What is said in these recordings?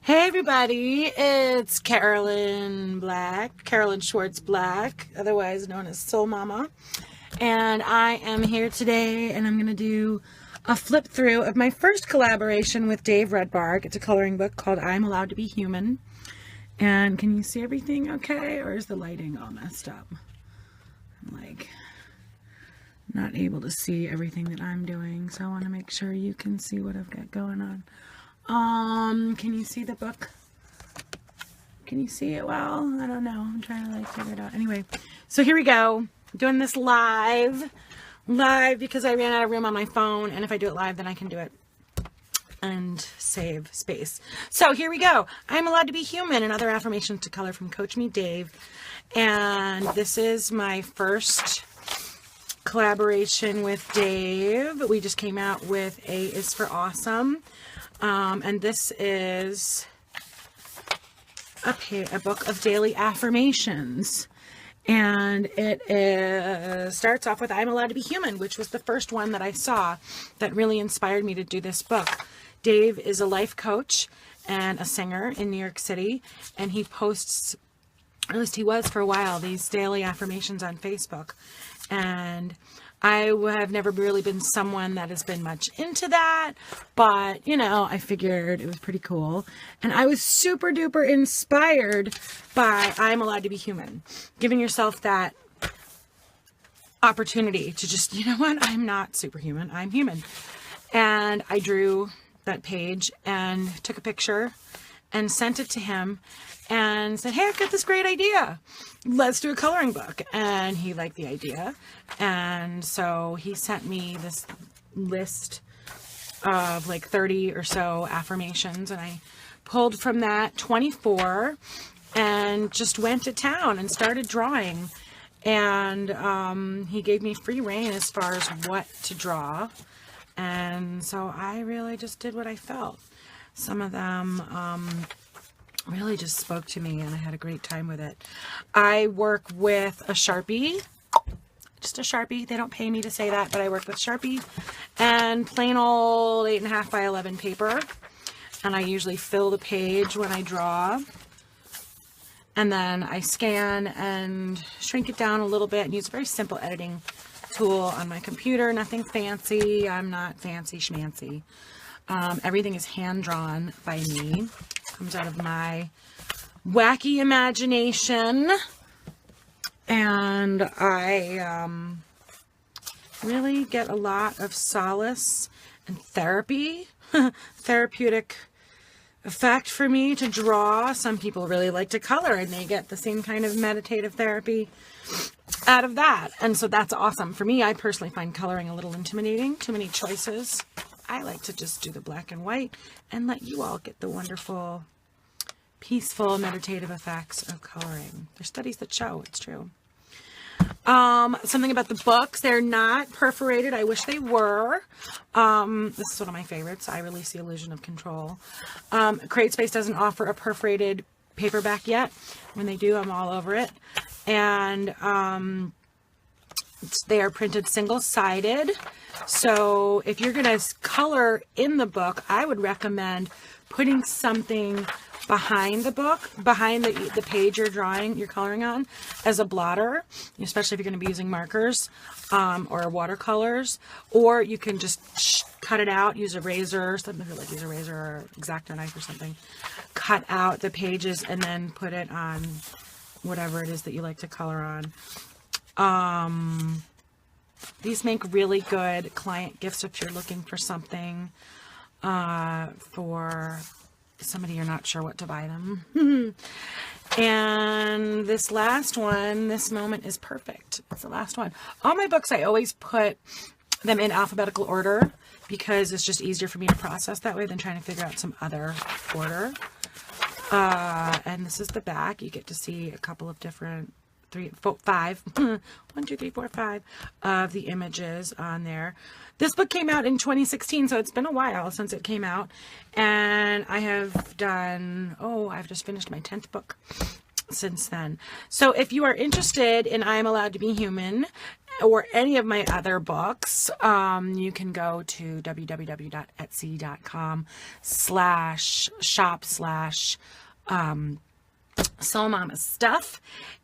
Hey everybody, it's Carolyn Schwartz Black, otherwise known as SoulMama, and I am here today and I'm going to do a flip through of my first collaboration with Dave Rudbarg. It's a coloring book called I'm Allowed to Be Human. And can you see everything okay, or is the lighting all messed up? I'm not able to see everything that I'm doing, so I want to make sure you can see what I've got going on. Can you see the book? Can you see it well? I don't know. I'm trying to figure it out. Anyway, so here we go. I'm doing this live because I ran out of room on my phone, and if I do it live, then I can do it and save space. So here we go. I'm allowed to be human, and other affirmations to color from Coach Me Dave. And this is my first collaboration with Dave. We just came out with A is for Awesome. And this is a book of daily affirmations. And it starts off with I'm Allowed to Be Human, which was the first one that I saw that really inspired me to do this book. Dave is a life coach and a singer in New York City, and he posts, or at least he was for a while, these daily affirmations on Facebook. And I have never really been someone that has been much into that, but, I figured it was pretty cool. And I was super duper inspired by I'm Allowed to Be Human. Giving yourself that opportunity to just, I'm not superhuman, I'm human. And I drew that page and took a picture and sent it to him and said, hey, I've got this great idea. Let's do a coloring book. And he liked the idea. And so he sent me this list of 30 or so affirmations. And I pulled from that 24 and just went to town and started drawing. And he gave me free rein as far as what to draw. And so I really just did what I felt. Some of them really just spoke to me, and I had a great time with it. I work with a Sharpie, just a Sharpie. They don't pay me to say that, but I work with Sharpie and plain old 8.5 by 11 paper. And I usually fill the page when I draw. And then I scan and shrink it down a little bit and use a very simple editing tool on my computer. Nothing fancy. I'm not fancy schmancy. Everything is hand-drawn by me. Comes out of my wacky imagination. And I really get a lot of solace and therapy. Therapeutic effect for me to draw. Some people really like to color, and they get the same kind of meditative therapy out of that. And so that's awesome. For me, I personally find coloring a little intimidating. Too many choices. I like to just do the black and white and let you all get the wonderful, peaceful, meditative effects of coloring. There's studies that show it's true. Something about the books. They're not perforated. I wish they were. This is one of my favorites. I Release the Illusion of Control. CreateSpace doesn't offer a perforated paperback yet. When they do, I'm all over it. And they are printed single-sided. So if you're going to color in the book, I would recommend putting something behind the book, behind the page you're coloring on, as a blotter, especially if you're going to be using markers or watercolors. Or you can just cut it out, use a razor, use a razor or X-Acto knife or something. Cut out the pages and then put it on whatever it is that you like to color on. These make really good client gifts if you're looking for something for somebody you're not sure what to buy them. And this last one, this moment is perfect. It's the last one. All my books, I always put them in alphabetical order because it's just easier for me to process that way than trying to figure out some other order. And this is the back. You get to see a couple of different 5 of the images on there. This book came out in 2016, so it's been a while since it came out, and I have done, I've just finished my 10th book since then. So if you are interested in I'm Allowed to Be Human, or any of my other books, you can go to www.etsy.com/shop/SoulMama stuff,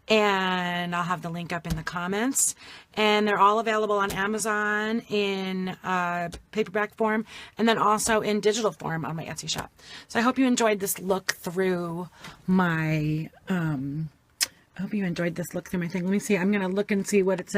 and I'll have the link up in the comments. And they're all available on Amazon in paperback form, and then also in digital form on my Etsy shop. So I hope you enjoyed this look through my thing. Let me see. I'm going to look and see what it says.